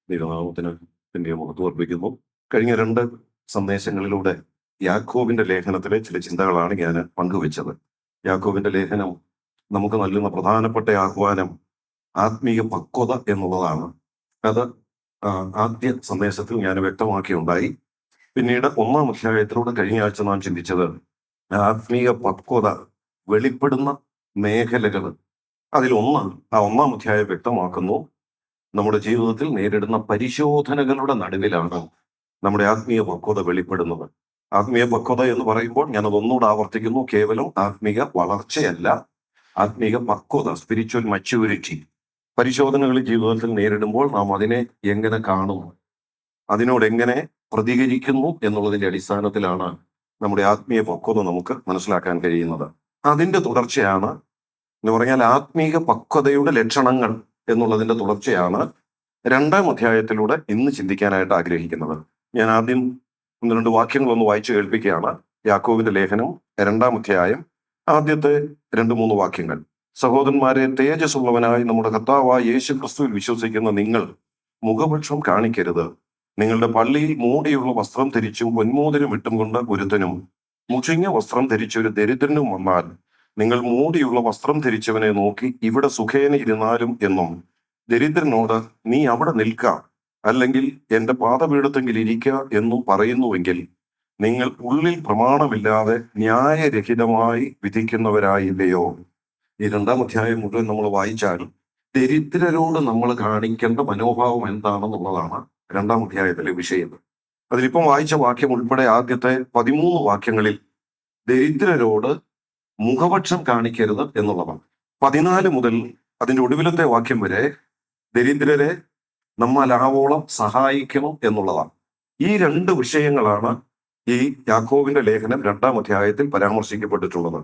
ദൈവനാമത്തിന് പിന്നെ മഹത്വം അർപ്പിക്കുന്നു. കഴിഞ്ഞ 2 സന്ദേശങ്ങളിലൂടെ യാക്കോബിന്റെ ലേഖനത്തിലെ ചില ചിന്തകളാണ് ഞാൻ പങ്കുവെച്ചത്. യാക്കോബിന്റെ ലേഖനം നമുക്ക് നൽകുന്ന പ്രധാനപ്പെട്ട ആഹ്വാനം ആത്മീയ പക്വത എന്നുള്ളതാണ്. അത് ആദ്യ സന്ദേശത്തിൽ ഞാൻ വ്യക്തമാക്കിയുണ്ടായി. പിന്നീട് 1-ാം അധ്യായത്തിലൂടെ കഴിഞ്ഞ ആഴ്ച നാം ചിന്തിച്ചത് ആത്മീയ പക്വത വെളിപ്പെടുന്ന മേഖലകൾ. അതിലൊന്ന് 1-ാം അധ്യായം വ്യക്തമാക്കുന്നു. നമ്മുടെ ജീവിതത്തിൽ നേരിടുന്ന പരിശോധനകളുടെ നടുവിലാണ് നമ്മുടെ ആത്മീയ പക്വത വെളിപ്പെടുന്നത്. ആത്മീയ പക്വത എന്ന് പറയുമ്പോൾ ഞാനത് ഒന്നുകൂടെ ആവർത്തിക്കുന്നു, കേവലം ആത്മീയ വളർച്ചയല്ല, ആത്മീയ പക്വത, സ്പിരിച്വൽ മച്യൂരിറ്റി. പരിശോധനകൾ ജീവിതത്തിൽ നേരിടുമ്പോൾ നാം അതിനെ എങ്ങനെ കാണുന്നു, അതിനോട് എങ്ങനെ പ്രതികരിക്കുന്നു എന്നുള്ളതിന്റെ അടിസ്ഥാനത്തിലാണ് നമ്മുടെ ആത്മീയ പക്വത നമുക്ക് മനസ്സിലാക്കാൻ കഴിയുന്നത്. അതിന്റെ തുടർച്ചയാണ് എന്ന് പറഞ്ഞാൽ ആത്മീയ പക്വതയുടെ ലക്ഷണങ്ങൾ എന്നുള്ളതിന്റെ തുടർച്ചയാണ് 2-ാം അധ്യായത്തിലൂടെ ഇന്ന് ചിന്തിക്കാനായിട്ട് ആഗ്രഹിക്കുന്നത്. ഞാൻ ആദ്യം 1-2 വാക്യങ്ങളൊന്ന് വായിച്ചു കേൾപ്പിക്കുകയാണ്. യാക്കോബിന്റെ ലേഖനം 2-ാം അധ്യായം ആദ്യത്തെ 2-3 വാക്യങ്ങൾ. സഹോദരന്മാരെ, തേജസ്സുള്ളവനായി നമ്മുടെ കർത്താവായ യേശു ക്രിസ്തുവിൽ വിശ്വസിക്കുന്ന നിങ്ങൾ മുഖപക്ഷം കാണിക്കരുത്. നിങ്ങളുടെ പള്ളിയിൽ മൂടിയുള്ള വസ്ത്രം ധരിച്ചും പൊന്മോതിരം ഇട്ടും കൊണ്ട് ഒരുത്തനും മുഷിഞ്ഞ വസ്ത്രം ധരിച്ചൊരു ദരിദ്രനും വന്നാൽ നിങ്ങൾ മൂടിയുള്ള വസ്ത്രം ധരിച്ചവനെ നോക്കി ഇവിടെ സുഖേന ഇരുന്നാലും എന്നും ദരിദ്രനോട് നീ അവിടെ നിൽക്കാം, അല്ലെങ്കിൽ എന്റെ പാദപീഠത്തെങ്കിൽ ഇരിക്ക എന്നും പറയുന്നുവെങ്കിൽ നിങ്ങൾ ഉള്ളിൽ പ്രമാണമില്ലാതെ ന്യായരഹിതമായി വിധിക്കുന്നവരായില്ലയോ? ഈ 2-ാം അധ്യായം മുഴുവൻ നമ്മൾ വായിച്ചാൽ ദരിദ്രരോട് നമ്മൾ കാണിക്കേണ്ട മനോഭാവം എന്താണെന്നുള്ളതാണ് 2-ാം അധ്യായത്തിലെ വിഷയം. അതിലിപ്പം വായിച്ച വാക്യം ഉൾപ്പെടെ ആദ്യത്തെ 13 വാക്യങ്ങളിൽ ദരിദ്രരോട് മുഖപക്ഷം കാണിക്കരുത് എന്നുള്ളതാണ്. 14 മുതൽ അതിന്റെ ഒടുവിലത്തെ വാക്യം വരെ ദരിദ്രരെ നമ്മളാവോളം സഹായിക്കണം എന്നുള്ളതാണ്. ഈ 2 വിഷയങ്ങളാണ് ഈ യാക്കോബിന്റെ ലേഖനം 2-ാം അധ്യായത്തിൽ പരാമർശിക്കപ്പെട്ടിട്ടുള്ളത്.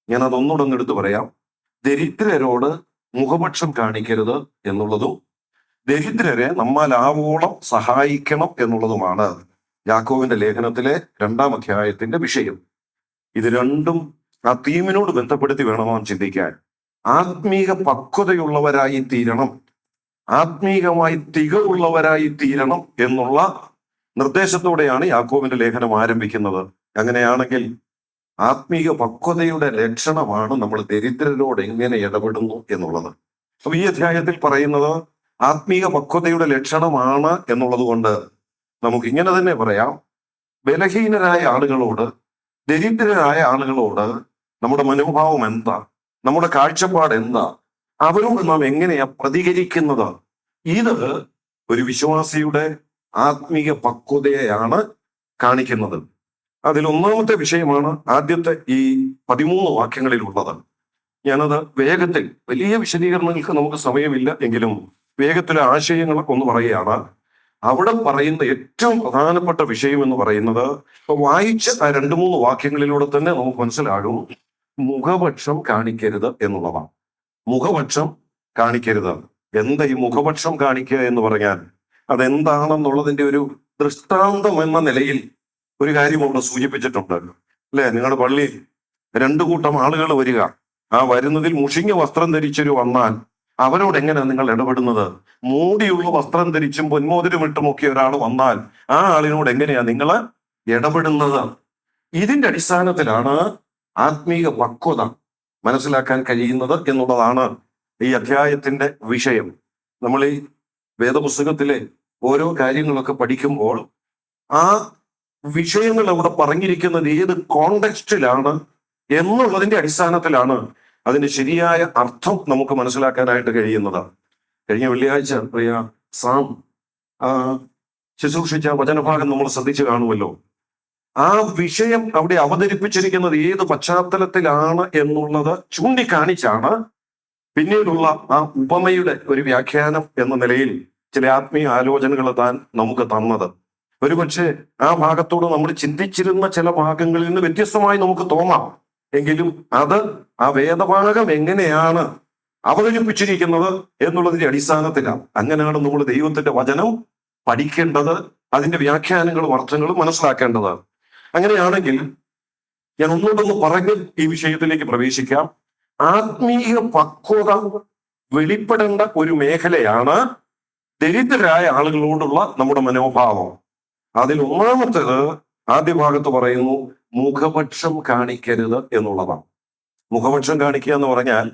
ഞാൻ അതൊന്നുകൂടെ എടുത്തു പറയാം. ദരിദ്രരോട് മുഖപക്ഷം കാണിക്കരുത് എന്നുള്ളതും ദരിദ്രരെ നമ്മളാവോളം സഹായിക്കണം എന്നുള്ളതുമാണ് യാക്കോബിന്റെ ലേഖനത്തിലെ 2-ാം അധ്യായത്തിന്റെ വിഷയം. ഇത് രണ്ടും ആ തീമിനോട് ബന്ധപ്പെടുത്തി വേണം നാം ചിന്തിക്കാൻ. ആത്മീക പക്വതയുള്ളവരായി തീരണം, ആത്മീകമായി തികവുള്ളവരായി തീരണം എന്നുള്ള നിർദ്ദേശത്തോടെയാണ് യാക്കോബിന്റെ ലേഖനം ആരംഭിക്കുന്നത്. അങ്ങനെയാണെങ്കിൽ ആത്മീക പക്വതയുടെ ലക്ഷണമാണ് നമ്മൾ ദരിദ്രരോട് എങ്ങനെ ഇടപെടുന്നു എന്നുള്ളത്. അപ്പൊ ഈ അധ്യായത്തിൽ പറയുന്നത് ആത്മീക പക്വതയുടെ ലക്ഷണമാണ് എന്നുള്ളത് കൊണ്ട് നമുക്ക് ഇങ്ങനെ തന്നെ പറയാം: ബലഹീനരായ ആളുകളോട്, ദരിദ്രരായ ആളുകളോട് നമ്മുടെ മനോഭാവം എന്താ, നമ്മുടെ കാഴ്ചപ്പാട് എന്താ, അവരോട് നാം എങ്ങനെയാ പ്രതികരിക്കുന്നത്? ഇത് ഒരു വിശ്വാസിയുടെ ആത്മീയ പക്വതയെയാണ് കാണിക്കുന്നത്. അതിൽ 1-ാമത്തെ വിഷയമാണ് ആദ്യത്തെ ഈ 13 വാക്യങ്ങളിലുള്ളത്. ഞാനത് വേഗത്തിൽ, വലിയ വിശദീകരണങ്ങൾക്ക് നമുക്ക് സമയമില്ല എങ്കിലും വേഗത്തിലെ ആശയങ്ങളൊക്കെ ഒന്ന് പറയുകയാണ്. അവിടെ പറയുന്ന ഏറ്റവും പ്രധാനപ്പെട്ട വിഷയം എന്ന് പറയുന്നത്, വായിച്ച ആ 2-3 വാക്യങ്ങളിലൂടെ തന്നെ നമുക്ക് മനസ്സിലാകും, മുഖപക്ഷം കാണിക്കരുത് എന്നുള്ളതാണ്. മുഖപക്ഷം കാണിക്കരുത്. എന്താ ഈ മുഖപക്ഷം കാണിക്കുക എന്ന് പറഞ്ഞാൽ അതെന്താണെന്നുള്ളതിന്റെ ഒരു ദൃഷ്ടാന്തം എന്ന നിലയിൽ ഒരു കാര്യം അവിടെ സൂചിപ്പിച്ചിട്ടുണ്ട്, അല്ലെ? നിങ്ങളുടെ പള്ളിയിൽ 2 കൂട്ടം ആളുകൾ വരിക, ആ വരുന്നതിൽ മുഷിഞ്ഞ വസ്ത്രം ധരിച്ചൊരു വന്നാൽ അവരോട് എങ്ങനെ നിങ്ങൾ ഇടപെടുന്നത്? മൂടിയുള്ള വസ്ത്രം ധരിച്ചും പൊന്മോതിരം ഇട്ടുമൊക്കെ ഒരാൾ വന്നാൽ ആ ആളിനോട് എങ്ങനെയാ നിങ്ങൾ ഇടപെടുന്നത്? ഇതിന്റെ അടിസ്ഥാനത്തിലാണ് ആത്മീക പക്വത മനസ്സിലാക്കാൻ കഴിയുന്നത് എന്നുള്ളതാണ് ഈ അധ്യായത്തിന്റെ വിഷയം. നമ്മൾ ഈ വേദപുസ്തകത്തിലെ ഓരോ കാര്യങ്ങളൊക്കെ പഠിക്കുമ്പോൾ ആ വിഷയങ്ങൾ അവിടെ പറഞ്ഞിരിക്കുന്നത് ഏത് കോണ്ടെക്സ്റ്റിലാണ് എന്നുള്ളതിന്റെ അടിസ്ഥാനത്തിലാണ് അതിന്റെ ശരിയായ അർത്ഥം നമുക്ക് മനസ്സിലാക്കാനായിട്ട് കഴിയുന്നത്. കഴിഞ്ഞ വെള്ളിയാഴ്ച പ്രിയ സാം ശുശ്രൂഷിച്ച വചനഭാഗം നമ്മൾ ശ്രദ്ധിച്ചു കാണുമല്ലോ. ആ വിഷയം അവിടെ അവതരിപ്പിച്ചിരിക്കുന്നത് ഏത് പശ്ചാത്തലത്തിലാണ് എന്നുള്ളത് ചൂണ്ടിക്കാണിച്ചാണ് പിന്നീടുള്ള ആ ഉപമയുടെ ഒരു വ്യാഖ്യാനം എന്ന നിലയിൽ ചില ആത്മീയ ആലോചനകൾ താൻ നമുക്ക് തന്നത്. ഒരുപക്ഷെ ആ ഭാഗത്തോട് നമ്മൾ ചിന്തിച്ചിരുന്ന ചില ഭാഗങ്ങളിൽ നിന്ന് വ്യത്യസ്തമായി നമുക്ക് തോന്നാം. എങ്കിലും അത് ആ വേദഭാഗം എങ്ങനെയാണ് അവതരിപ്പിച്ചിരിക്കുന്നത് എന്നുള്ളതിന്റെ അടിസ്ഥാനത്തിലാണ്. അങ്ങനെയാണ് നമ്മൾ ദൈവത്തിന്റെ വചനം പഠിക്കേണ്ടത്, അതിന്റെ വ്യാഖ്യാനങ്ങളും അർത്ഥങ്ങളും മനസ്സിലാക്കേണ്ടത്. അങ്ങനെയാണെങ്കിൽ ഞാൻ ഒന്നുകൊണ്ടൊന്ന് പറഞ്ഞ് ഈ വിഷയത്തിലേക്ക് പ്രവേശിക്കാം. ആത്മീയ പക്വത വെളിപ്പെടേണ്ട ഒരു മേഖലയാണ് ദരിദ്രരായ ആളുകളോടുള്ള നമ്മുടെ മനോഭാവം. അതിൽ ഒന്നാമത്തേത് ആദ്യ ഭാഗത്ത് പറയുന്നു, മുഖപക്ഷം കാണിക്കരുത് എന്നുള്ളതാണ്. മുഖപക്ഷം കാണിക്കുക എന്ന് പറഞ്ഞാൽ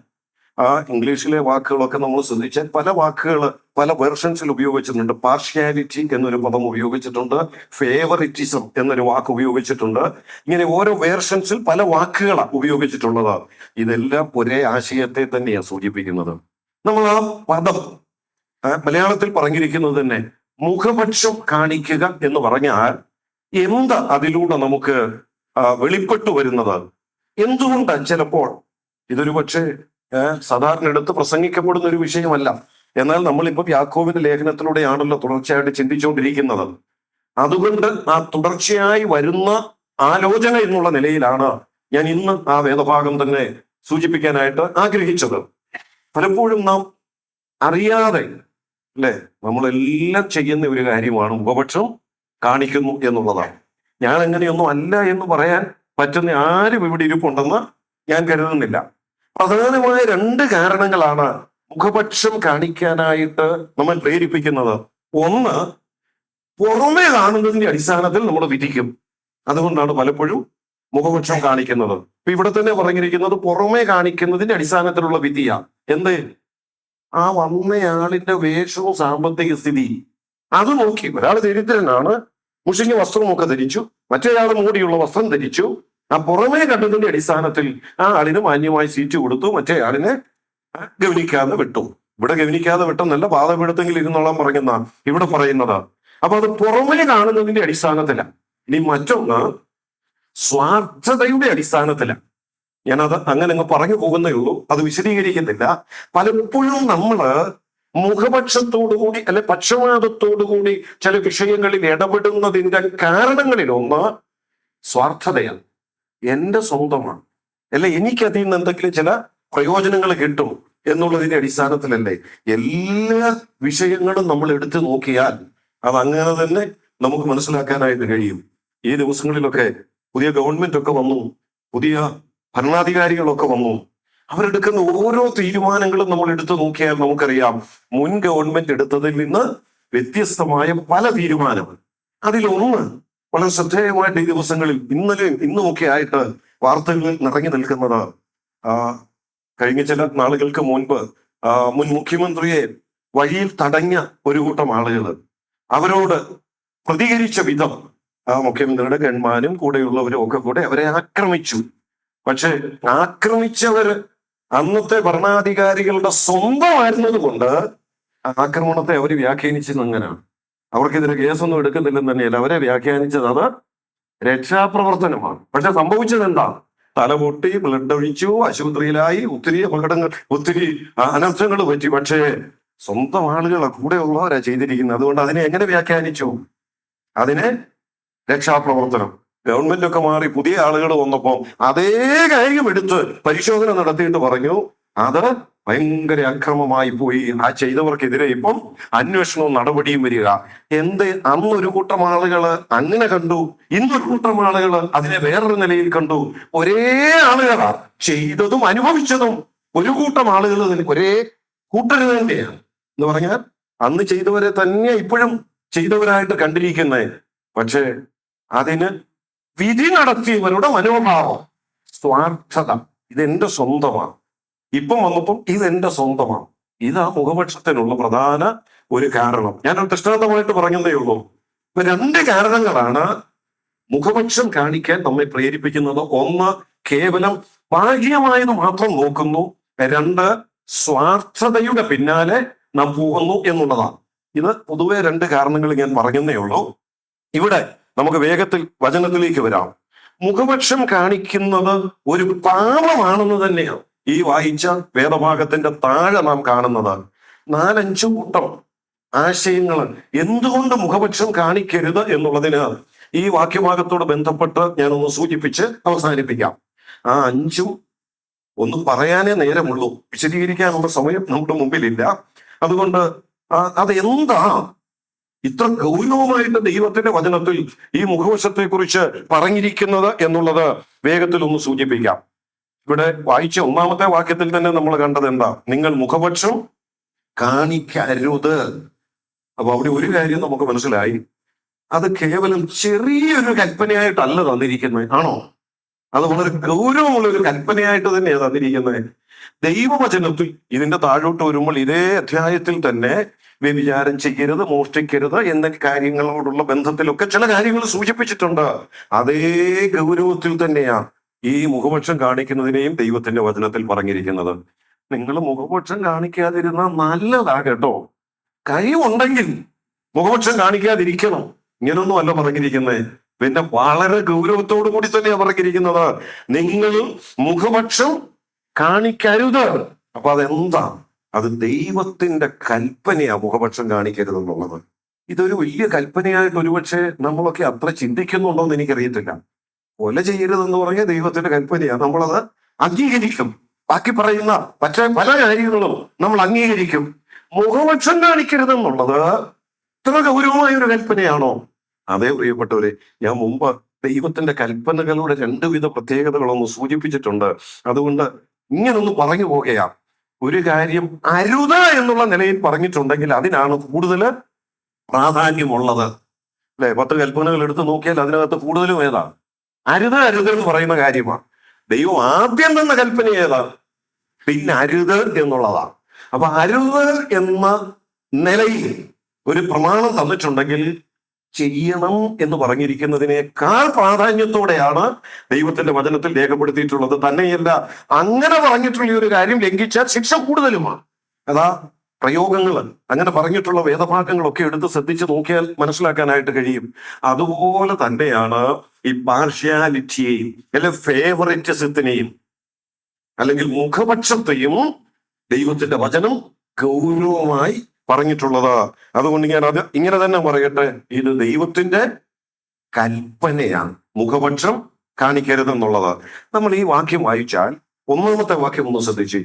ഇംഗ്ലീഷിലെ വാക്കുകളൊക്കെ നമ്മൾ ശ്രദ്ധിച്ചാൽ പല വാക്കുകൾ പല വെർഷൻസിൽ ഉപയോഗിച്ചിട്ടുണ്ട്. പാർഷ്യാലിറ്റി എന്നൊരു പദം ഉപയോഗിച്ചിട്ടുണ്ട്, ഫേവറിറ്റിസം എന്നൊരു വാക്ക് ഉപയോഗിച്ചിട്ടുണ്ട്. ഇങ്ങനെ ഓരോ വേർഷൻസിൽ പല വാക്കുകളാണ് ഉപയോഗിച്ചിട്ടുള്ളത്. ഇതെല്ലാം ഒരേ ആശയത്തെ തന്നെയാണ് സൂചിപ്പിക്കുന്നത്. നമ്മൾ ആ പദം മലയാളത്തിൽ പറഞ്ഞിരിക്കുന്നത് തന്നെ മുഖപക്ഷം കാണിക്കുക എന്ന് പറഞ്ഞാൽ എന്താ അതിലൂടെ നമുക്ക് വെളിപ്പെട്ടു വരുന്നത്? എന്തുകൊണ്ട് ചിലപ്പോൾ ഇതൊരു പക്ഷേ സാധാരണ എടുത്ത് പ്രസംഗിക്കപ്പെടുന്ന ഒരു വിഷയമല്ല. എന്നാൽ നമ്മളിപ്പോ യാക്കോബിന്റെ ലേഖനത്തിലൂടെയാണല്ലോ തുടർച്ചയായിട്ട് ചിന്തിച്ചുകൊണ്ടിരിക്കുന്നത്. അതുകൊണ്ട് ആ തുടർച്ചയായി വരുന്ന ആലോചന എന്നുള്ള നിലയിലാണ് ഞാൻ ഇന്ന് ആ വേദഭാഗം തന്നെ സൂചിപ്പിക്കാനായിട്ട് ആഗ്രഹിച്ചത്. പലപ്പോഴും നാം അറിയാതെ അല്ലെ നമ്മളെല്ലാം ചെയ്യുന്ന ഒരു കാര്യമാണ് മുഖപക്ഷം കാണിക്കുന്നു എന്നുള്ളതാണ്. ഞാൻ അങ്ങനെയൊന്നും അല്ല എന്ന് പറയാൻ പറ്റുന്ന ആരും ഇവിടെ ഇരിപ്പുണ്ടെന്ന് ഞാൻ കരുതുന്നില്ല. പ്രധാനമായ 2 കാരണങ്ങളാണ് മുഖപക്ഷം കാണിക്കാനായിട്ട് നമ്മൾ പ്രേരിപ്പിക്കുന്നത്. ഒന്ന്, പുറമെ കാണുന്നതിന്റെ അടിസ്ഥാനത്തിൽ നമ്മൾ വിധിക്കും. അതുകൊണ്ടാണ് പലപ്പോഴും മുഖപക്ഷം കാണിക്കുന്നത്. ഇപ്പൊ ഇവിടെ തന്നെ പറഞ്ഞിരിക്കുന്നത് പുറമെ കാണിക്കുന്നതിന്റെ അടിസ്ഥാനത്തിലുള്ള വിധിയാ. എന്ത്? ആ വന്നയാളിന്റെ വേഷവും സാമ്പത്തിക സ്ഥിതി അത് നോക്കി. ഒരാൾ ദരിദ്രനാണ്, മുഷിഞ്ഞ വസ്ത്രമൊക്കെ ധരിച്ചു, മറ്റേയാൾ മൂടിയുള്ള വസ്ത്രം ധരിച്ചു. ആ പുറമേ കണ്ടതിന്റെ അടിസ്ഥാനത്തിൽ ആ ആളിന് മാന്യമായി സീറ്റ് കൊടുത്തു, മറ്റേ ആളിനെ ഗവനിക്കാതെ വിട്ടു. ഇവിടെ ഗവനിക്കാതെ വിട്ടെന്നല്ല, പാതപീഠത്തെങ്കിൽ ഇരുന്നോളാൻ പറയുന്ന ഇവിടെ പറയുന്നത്. അപ്പൊ അത് പുറമേ കാണുന്നതിന്റെ അടിസ്ഥാനത്തിലാണ്. ഇനി മറ്റൊന്ന് സ്വാർത്ഥതയുടെ അടിസ്ഥാനത്തിലാണ്. ഞാനത് അങ്ങനെ അങ്ങ് പറഞ്ഞു പോകുന്നേ ഉള്ളൂ, അത് വിശദീകരിക്കുന്നില്ല. പലപ്പോഴും നമ്മള് മുഖപക്ഷത്തോടുകൂടി അല്ലെ പക്ഷപാതത്തോടുകൂടി ചില വിഷയങ്ങളിൽ ഇടപെടുന്നതിന്റെ കാരണങ്ങളിലൊന്ന് സ്വാർത്ഥതയാണ്. എന്റെ സ്വന്തമാണ്, അല്ലെ എനിക്കതിൽ നിന്ന് എന്തെങ്കിലും ചില പ്രയോജനങ്ങൾ കിട്ടും എന്നുള്ളതിന്റെ അടിസ്ഥാനത്തിലല്ലേ എല്ലാ വിഷയങ്ങളും നമ്മൾ എടുത്തു നോക്കിയാൽ അത് അങ്ങനെ തന്നെ നമുക്ക് മനസ്സിലാക്കാനായിട്ട് കഴിയും. ഈ ദിവസങ്ങളിലൊക്കെ പുതിയ ഗവൺമെന്റ് ഒക്കെ വന്നു, പുതിയ ഭരണാധികാരികളൊക്കെ വന്നു. അവരെടുക്കുന്ന ഓരോ തീരുമാനങ്ങളും നമ്മൾ എടുത്തു നോക്കിയാൽ നമുക്കറിയാം മുൻ ഗവൺമെന്റ് എടുത്തതിൽ നിന്ന് വ്യത്യസ്തമായ പല തീരുമാനം. അതിലൊന്ന് വളരെ ശ്രദ്ധേയമായിട്ട് ഈ ദിവസങ്ങളിൽ ഇന്നലെയും ഇന്നുമൊക്കെ ആയിട്ട് വാർത്തകളിൽ നിറഞ്ഞു നിൽക്കുന്നത്, കഴിഞ്ഞ ചില നാളുകൾക്ക് മുൻപ് മുൻ മുഖ്യമന്ത്രിയെ വഴിയിൽ തടഞ്ഞ ഒരു കൂട്ടം ആളുകൾ അവരോട് പ്രതികരിച്ച വിധം, മുഖ്യമന്ത്രിയുടെ ഗൺമാനും കൂടെയുള്ളവരും ഒക്കെ കൂടെ അവരെ ആക്രമിച്ചു. പക്ഷെ ആക്രമിച്ചവര് അന്നത്തെ ഭരണാധികാരികളുടെ സ്വന്തമായിരുന്നത് കൊണ്ട് ആക്രമണത്തെ അവർ വ്യാഖ്യാനിച്ചത് അങ്ങനെയാണ്. അവർക്കെതിരെ കേസൊന്നും എടുക്കുന്നില്ലെന്ന് തന്നെയല്ല, അവരെ വ്യാഖ്യാനിച്ചത് അത് രക്ഷാപ്രവർത്തനമാണ്. പക്ഷെ സംഭവിച്ചത് എന്താ? തല പൊട്ടി, ബ്ലഡ് ഒഴിച്ചു, ആശുപത്രിയിലായി, ഒത്തിരി അപകടങ്ങൾ, ഒത്തിരി അനർത്ഥങ്ങൾ പറ്റി. പക്ഷേ സ്വന്തം ആളുകളെ കൂടെ ഉള്ളവരാ ചെയ്തിരിക്കുന്നത്. അതുകൊണ്ട് അതിനെ എങ്ങനെ വ്യാഖ്യാനിച്ചു? അതിനെ രക്ഷാപ്രവർത്തനം. ഗവൺമെന്റ് ഒക്കെ മാറി പുതിയ ആളുകൾ വന്നപ്പോ അതേ കാര്യം എടുത്ത് പരിശോധന നടത്തിയിട്ട് പറഞ്ഞു അത് ഭയങ്കര അക്രമമായി പോയി, ആ ചെയ്തവർക്കെതിരെ ഇപ്പം അന്വേഷണവും നടപടിയും വരിക. അന്നൊരു കൂട്ടം ആളുകള് അങ്ങനെ കണ്ടു, ഇന്നൊരു കൂട്ടം ആളുകള് അതിനെ വേറൊരു നിലയിൽ കണ്ടു. ഒരേ ആളുകളാ ചെയ്തതും അനുഭവിച്ചതും ഒരു കൂട്ടം ആളുകൾ ഒരേ കൂട്ടര് തന്നെയാണ് എന്ന് പറഞ്ഞാൽ അന്ന് ചെയ്തവരെ തന്നെ ഇപ്പോഴും ചെയ്തവരായിട്ട് കണ്ടിരിക്കുന്നത്. പക്ഷെ അതിന് വിധി നടത്തിയവരുടെ മനോഭാവം, സ്വാർത്ഥത, ഇതെന്റെ സ്വന്തമാണ്. ഇപ്പം വന്നപ്പം ഇതെന്റെ സ്വന്തമാണ്. ഇതാ മുഖപക്ഷത്തിനുള്ള പ്രധാന ഒരു കാരണം. ഞാനൊരു ദൃഷ്ടാന്തമായിട്ട് പറഞ്ഞതേ ഉള്ളൂ. ഇപ്പൊ 2 കാരണങ്ങളാണ് മുഖപക്ഷം കാണിക്കാൻ നമ്മെ പ്രേരിപ്പിക്കുന്നത്. ഒന്ന്, കേവലം ബാഹ്യമായത് മാത്രം നോക്കുന്നു. 2, സ്വാർത്ഥതയുടെ പിന്നാലെ നാം പോകുന്നു എന്നുള്ളതാണ്. ഇത് പൊതുവെ 2 കാരണങ്ങൾ ഞാൻ പറഞ്ഞതേ ഉള്ളൂ. ഇവിടെ നമുക്ക് വേഗത്തിൽ വചനത്തിലേക്ക് വരാം. മുഖപക്ഷം കാണിക്കുന്നത് ഒരു പാപമാണെന്ന് തന്നെയാണ് ഈ വായിച്ച വേദഭാഗത്തിന്റെ താഴെ നാം കാണുന്നത്. 4-5 കൂട്ടം ആശയങ്ങൾ എന്തുകൊണ്ട് മുഖപക്ഷം കാണിക്കരുത് എന്നുള്ളതിന് ഈ വാക്യഭാഗത്തോട് ബന്ധപ്പെട്ട് ഞാനൊന്ന് സൂചിപ്പിച്ച് അവസാനിപ്പിക്കാം. ആ 5ഉം ഒന്നും പറയാനേ നേരമുള്ളൂ, വിശദീകരിക്കാനുള്ള സമയം നമ്മുടെ മുമ്പിലില്ല. അതുകൊണ്ട് അത് എന്താ ഇത്ര ഗൗരവമായിട്ട് ദൈവത്തിന്റെ വചനത്തിൽ ഈ മുഖവശത്തെ കുറിച്ച് പറഞ്ഞിരിക്കുന്നത് എന്നുള്ളത് വേഗത്തിൽ ഒന്ന് സൂചിപ്പിക്കാം. ഇവിടെ വായിച്ച 1-ാമത്തെ വാക്യത്തിൽ തന്നെ നമ്മൾ കണ്ടത് എന്താ? നിങ്ങൾ മുഖപക്ഷം കാണിക്കരുത്. അപ്പൊ അവിടെ ഒരു കാര്യം നമുക്ക് മനസ്സിലായി, അത് കേവലം ചെറിയൊരു കൽപ്പനയായിട്ടല്ല തന്നിരിക്കുന്നത്, ആണോ? അത് വളരെ ഗൗരവമുള്ള ഒരു കൽപ്പനയായിട്ട് തന്നെയാണ് തന്നിരിക്കുന്നത്. ദൈവവചനത്തിൽ ഇതിന്റെ താഴോട്ട് വരുമ്പോൾ ഇതേ അധ്യായത്തിൽ തന്നെ വ്യഭിചാരം ചെയ്യരുത്, മോഷ്ടിക്കരുത് എന്ന കാര്യങ്ങളോടുള്ള ബന്ധത്തിലൊക്കെ ചില കാര്യങ്ങൾ സൂചിപ്പിച്ചിട്ടുണ്ട്. അതേ ഗൗരവത്തിൽ തന്നെയാ ഈ മുഖപക്ഷം കാണിക്കുന്നതിനെയും ദൈവത്തിന്റെ വചനത്തിൽ പറഞ്ഞിരിക്കുന്നത്. നിങ്ങൾ മുഖപക്ഷം കാണിക്കാതിരുന്ന നല്ലതാ കേട്ടോ. കഴിവുണ്ടെങ്കിൽ മുഖപക്ഷം കാണിക്കാതിരിക്കണം. ഇങ്ങനൊന്നും അല്ല പറഞ്ഞിരിക്കുന്നത്. പിന്നെ വളരെ ഗൗരവത്തോടു കൂടി തന്നെയാണ് പറഞ്ഞിരിക്കുന്നത്, നിങ്ങൾ മുഖപക്ഷം കാണിക്കരുത്. അപ്പൊ അതെന്താ? അത് ദൈവത്തിന്റെ കൽപ്പനയാ മുഖപക്ഷം കാണിക്കരുതെന്നുള്ളത്. ഇതൊരു വലിയ കൽപ്പനയായിട്ട് ഒരുപക്ഷെ നമ്മളൊക്കെ അത്ര ചിന്തിക്കുന്നുണ്ടോ എന്ന് എനിക്കറിയത്തില്ല. കൊല ചെയ്യരുതെന്ന് പറഞ്ഞ ദൈവത്തിന്റെ കൽപ്പനയാ, നമ്മളത് അംഗീകരിക്കും. ബാക്കി പറയുന്ന പക്ഷേ പല കാര്യങ്ങളും നമ്മൾ അംഗീകരിക്കും. മുഖപക്ഷം കാണിക്കരുതെന്നുള്ളത് ഇത്ര ഗൗരവമായ ഒരു കൽപ്പനയാണോ? അതേ പ്രിയപ്പെട്ടവരെ, ഞാൻ മുമ്പ് ദൈവത്തിന്റെ കൽപ്പനകളുടെ രണ്ടുവിധ പ്രത്യേകതകളൊന്ന് സൂചിപ്പിച്ചിട്ടുണ്ട്. അതുകൊണ്ട് ഇങ്ങനൊന്ന് പറഞ്ഞു പോകുകയാ. ഒരു കാര്യം അരുത് എന്നുള്ള നിലയിൽ പറഞ്ഞിട്ടുണ്ടെങ്കിൽ അതിനാണ് കൂടുതൽ പ്രാധാന്യമുള്ളത്. അല്ലെ, 10 കൽപ്പനകൾ എടുത്ത് നോക്കിയാൽ അതിനകത്ത് കൂടുതലും ഏതാ? അരുത് അരുത് എന്ന് പറയുന്ന കാര്യമാണ്. ദൈവം ആദ്യം തന്ന കൽപ്പന ഏതാ? പിന്നെ അരുത് എന്നുള്ളതാ. അപ്പൊ അരുത് എന്ന നിലയിൽ ഒരു പ്രമാണം തന്നിട്ടുണ്ടെങ്കിൽ ചെയ്യണം എന്ന് പറഞ്ഞിരിക്കുന്നതിനേക്കാൾ പ്രാധാന്യത്തോടെയാണ് ദൈവത്തിന്റെ വചനത്തിൽ രേഖപ്പെടുത്തിയിട്ടുള്ളത്. തന്നെയല്ല, അങ്ങനെ പറഞ്ഞിട്ടുള്ള ഒരു കാര്യം ലംഘിച്ചാൽ ശിക്ഷ കൂടുതലുമാണ്. അതാ പ്രയോഗങ്ങൾ, അങ്ങനെ പറഞ്ഞിട്ടുള്ള വേദഭാഗങ്ങളൊക്കെ എടുത്ത് ശ്രദ്ധിച്ച് നോക്കിയാൽ മനസ്സിലാക്കാനായിട്ട് കഴിയും. അതുപോലെ തന്നെയാണ് ഈ പാർഷ്യാലിറ്റിയെയും അല്ലെ ഫേവറിറ്റിസത്തിനെയും അല്ലെങ്കിൽ മുഖപക്ഷത്തെയും ദൈവത്തിന്റെ വചനം ഗൗരവമായി പറഞ്ഞിട്ടുള്ളത്. അതുകൊണ്ട് ഞാൻ അത് ഇങ്ങനെ തന്നെ പറയട്ടെ, ഇത് ദൈവത്തിന്റെ കൽപ്പനയാണ്, മുഖപക്ഷം കാണിക്കരുതെന്നുള്ളത്. നമ്മൾ ഈ വാക്യം വായിച്ചാൽ ഒന്നാമത്തെ വാക്യം ഒന്ന് ശ്രദ്ധിച്ച്,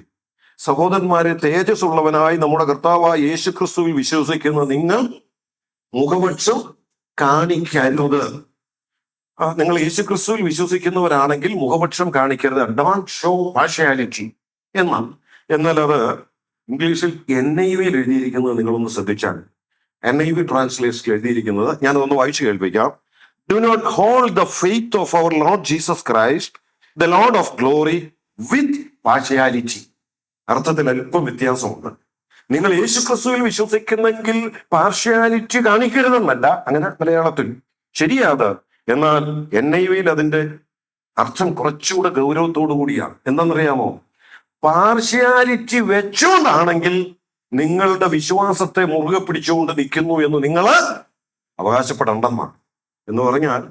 സഹോദരന്മാരെ, തേജസ്സുള്ളവനായി നമ്മുടെ കർത്താവായ യേശു ക്രിസ്തുവിൽ വിശ്വസിക്കുന്ന നിങ്ങൾ മുഖപക്ഷം കാണിക്കരുത്. നിങ്ങൾ യേശു ക്രിസ്തുവിൽ വിശ്വസിക്കുന്നവരാണെങ്കിൽ മുഖപക്ഷം കാണിക്കരുത്, ഡോണ്ട് ഷോ പാർഷ്യാലിറ്റി എന്നാണ്. എന്നാൽ അത് ഇംഗ്ലീഷിൽ NIV എഴുതിയിരിക്കുന്നത് നിങ്ങളൊന്ന് ശ്രദ്ധിച്ചാൽ, NIV ട്രാൻസ്ലേഷനിൽ എഴുതിയിരിക്കുന്നത് ഞാനതൊന്ന് വായിച്ചു കേൾപ്പിക്കാം. Do not hold the faith of our Lord Jesus Christ the Lord of glory with partiality. അർത്ഥത്തിൽ അല്പം വ്യത്യാസമുണ്ട്. നിങ്ങൾ യേശു ക്രിസ്തുവിൽ വിശ്വസിക്കുന്നെങ്കിൽ പാർഷ്യാലിറ്റി കാണിക്കരുതെന്നല്ല, അങ്ങനെ മലയാളത്തിൽ ശരിയാത്. എന്നാൽ NIV അതിന്റെ അർത്ഥം കുറച്ചുകൂടെ ഗൗരവത്തോടു കൂടിയാണ്. എന്താണെന്നറിയാമോ? പാർഷ്യാലിറ്റി വെച്ചുകൊണ്ടാണെങ്കിൽ നിങ്ങളുടെ വിശ്വാസത്തെ മുറുകെ പിടിച്ചുകൊണ്ട് നിൽക്കുന്നു എന്ന് നിങ്ങൾ അവകാശപ്പെടണ്ടെന്നാണ്. എന്ന് പറഞ്ഞാൽ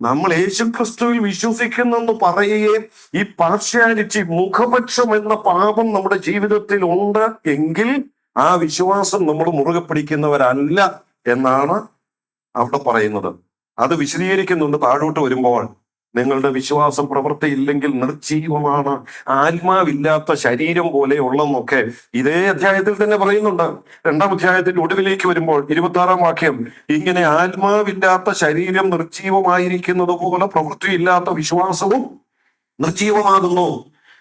നമ്മൾ യേശു ക്രിസ്തുവിൽ വിശ്വസിക്കുന്നെന്ന് പറയുകയും ഈ പാർഷ്യാലിറ്റി, മുഖപക്ഷം എന്ന പാപം നമ്മുടെ ജീവിതത്തിൽ ഉണ്ട് എങ്കിൽ ആ വിശ്വാസം നമ്മൾ മുറുകെ പിടിക്കുന്നവരല്ല എന്നാണ് അവിടെ പറയുന്നത്. അത് വിശദീകരിക്കുന്നുണ്ട് താഴോട്ട് വരുമ്പോൾ. നിങ്ങളുടെ വിശ്വാസം പ്രവൃത്തിയില്ലെങ്കിൽ നിർജീവമാണ്, ആത്മാവില്ലാത്ത ശരീരം പോലെ ഉള്ളെന്നൊക്കെ ഇതേ അധ്യായത്തിൽ തന്നെ പറയുന്നുണ്ട്. 2-ാം അധ്യായത്തിന്റെ ഒടുവിലേക്ക് വരുമ്പോൾ 26-ാം വാക്യം, ഇങ്ങനെ ആത്മാവില്ലാത്ത ശരീരം നിർജീവമായിരിക്കുന്നത് പോലെ പ്രവൃത്തിയില്ലാത്ത വിശ്വാസവും നിർജീവമാകുന്നു.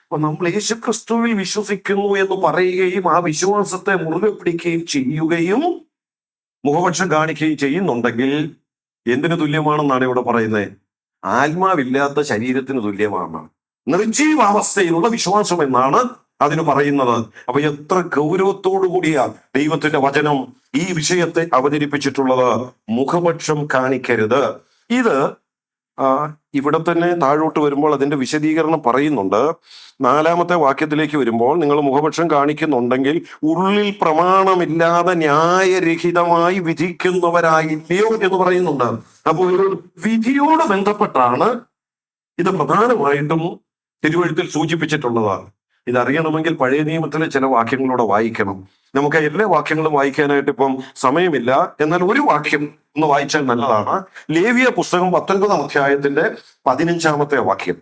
അപ്പൊ നമ്മൾ യേശു ക്രിസ്തുവിൽ വിശ്വസിക്കുന്നു എന്ന് പറയുകയും ആ വിശ്വാസത്തെ മുറുകെ പിടിക്കുകയും ചെയ്യുകയും മുഖപക്ഷം കാണിക്കുകയും ചെയ്യുന്നുണ്ടെങ്കിൽ എന്തിനു തുല്യമാണെന്നാണ് ഇവിടെ പറയുന്നത്? ആത്മാവില്ലാത്ത ശരീരത്തിന് തുല്യമാണ്, നിർജീവാവസ്ഥയിലുള്ള വിശ്വാസം എന്നാണ് അതിന് പറയുന്നത്. അപ്പൊ എത്ര ഗൗരവത്തോടു കൂടിയാ ദൈവത്തിന്റെ വചനം ഈ വിഷയത്തെ അവതരിപ്പിച്ചിട്ടുള്ളത്. മുഖപക്ഷം കാണിക്കരുത്. ഇത് ഇവിടെ തന്നെ താഴോട്ട് വരുമ്പോൾ അതിന്റെ വിശദീകരണം പറയുന്നുണ്ട്. 4-ാമത്തെ വാക്യത്തിലേക്ക് വരുമ്പോൾ, നിങ്ങൾ മുഖപക്ഷം കാണിക്കുന്നുണ്ടെങ്കിൽ ഉള്ളിൽ പ്രമാണമില്ലാതെ ന്യായരഹിതമായി വിധിക്കുന്നവരായില്ലയോ എന്ന് പറയുന്നുണ്ട്. അപ്പോൾ ഒരു വിധിയോട് ബന്ധപ്പെട്ടാണ് ഇത് പ്രധാനമായിട്ടും തിരുവെഴുത്തിൽ സൂചിപ്പിച്ചിട്ടുള്ളതാണ്. ഇതറിയണമെങ്കിൽ പഴയ നിയമത്തിലെ ചില വാക്യങ്ങളൂടെ വായിക്കണം. നമുക്ക് എല്ലാ വാക്യങ്ങളും വായിക്കാനായിട്ട് ഇപ്പം സമയമില്ല. എന്നാൽ ഒരു വാക്യം ഒന്ന് വായിച്ചാൽ നല്ലതാണ്. ലേവ്യ പുസ്തകം 19-ാം അധ്യായത്തിന്റെ 15-ാമത്തെ വാക്യം.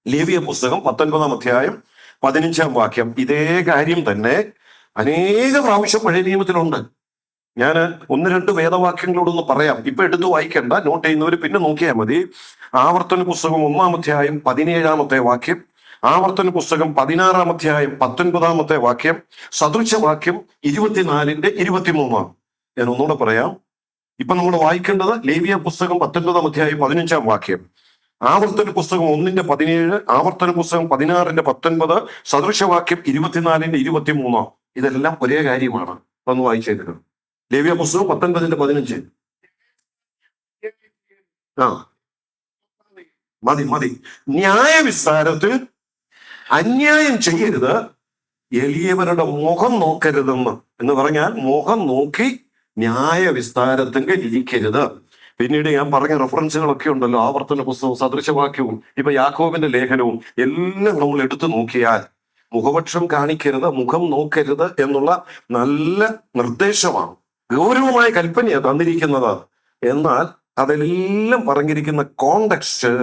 ലേവ്യ പുസ്തകം 19-ാം അധ്യായം 15-ാം വാക്യം. ഇതേ കാര്യം തന്നെ അനേക പ്രാവശ്യം പഴയ നിയമത്തിലുണ്ട്. ഞാൻ 1-2 വേദവാക്യങ്ങളോടൊന്ന് പറയാം. ഇപ്പൊ എടുത്ത് വായിക്കണ്ട, നോട്ട് ചെയ്യുന്നവർ പിന്നെ നോക്കിയാൽ മതി. ആവർത്തന പുസ്തകം 1-ാം അധ്യായം 17-ാമത്തെ വാക്യം, ആവർത്തന പുസ്തകം 16-ാം അധ്യായം 19-ാമത്തെ വാക്യം, സദൃശവാക്യം 24-ന്റെ 23. ഞാൻ ഒന്നുകൂടെ പറയാം. ഇപ്പൊ നമ്മൾ വായിക്കേണ്ടത് ലേവ്യ പുസ്തകം 19 അധ്യായം 15 വാക്യം, ആവർത്തന പുസ്തകം 1:17, ആവർത്തന പുസ്തകം 16:19, സദൃശവാക്യം 24:23. ഇതെല്ലാം ഒരേ കാര്യമാണ്. ഒന്ന് വായിച്ചേക്കണം. ലേവ്യ പുസ്തകം 19:15. ആ മതി. ന്യായവിസ്താരത്തിൽ അന്യായം ചെയ്യരുത്, എളിയവരുടെ മുഖം നോക്കരുതെന്ന് എന്ന് പറഞ്ഞാൽ മുഖം നോക്കി ന്യായവിസ്താരത്തിങ്കിൽ ഇരിക്കരുത്. പിന്നീട് ഞാൻ പറഞ്ഞ റെഫറൻസുകളൊക്കെ ഉണ്ടല്ലോ, ആവർത്തന പുസ്തകവും സദൃശവാക്യവും ഇപ്പൊ യാക്കോബിന്റെ ലേഖനവും എല്ലാം നമ്മൾ എടുത്തു നോക്കിയാൽ മുഖപക്ഷം കാണിക്കരുത്, മുഖം നോക്കരുത് എന്നുള്ള നല്ല നിർദ്ദേശമാണ്, ഗൗരവമായ കൽപ്പനയാണ് തന്നിരിക്കുന്നത്. എന്നാൽ അതിലെല്ലാം പറഞ്ഞിരിക്കുന്ന കോണ്ടെക്സ്റ്റ്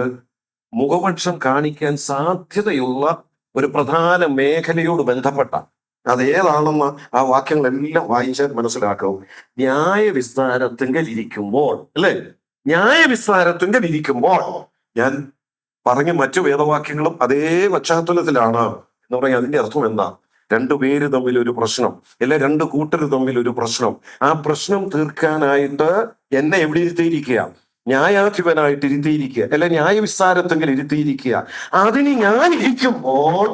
മുഖപക്ഷം കാണിക്കാൻ സാധ്യതയുള്ള ഒരു പ്രധാന മേഖലയോട് ബന്ധപ്പെട്ട, അതേതാണെന്ന് ആ വാക്യങ്ങളെല്ലാം വായിച്ചാൽ മനസ്സിലാക്കും. ന്യായവിസ്താരത്തിങ്കൽ ഇരിക്കുമ്പോൾ, അല്ലെ, ന്യായവിസ്താരത്തിങ്കൽ ഇരിക്കുമ്പോൾ, ഞാൻ പറഞ്ഞ മറ്റു വേദവാക്യങ്ങളും അതേ പശ്ചാത്തലത്തിലാണ് എന്ന് പറഞ്ഞാൽ അതിന്റെ അർത്ഥം എന്താ? രണ്ടുപേര് തമ്മിൽ ഒരു പ്രശ്നം, അല്ലെ രണ്ട് കൂട്ടർ തമ്മിൽ ഒരു പ്രശ്നം, ആ പ്രശ്നം തീർക്കാനായിട്ട് എന്നെ എവിടെ ഇരുത്തിയിരിക്കുക? ന്യായാധിപനായിട്ട് ഇരുത്തിയിരിക്കുക, അല്ലെ ന്യായവിസ്താരത്തെങ്കിൽ ഇരുത്തിയിരിക്കുക. അതിന് ഞാൻ ഇരിക്കുമ്പോൾ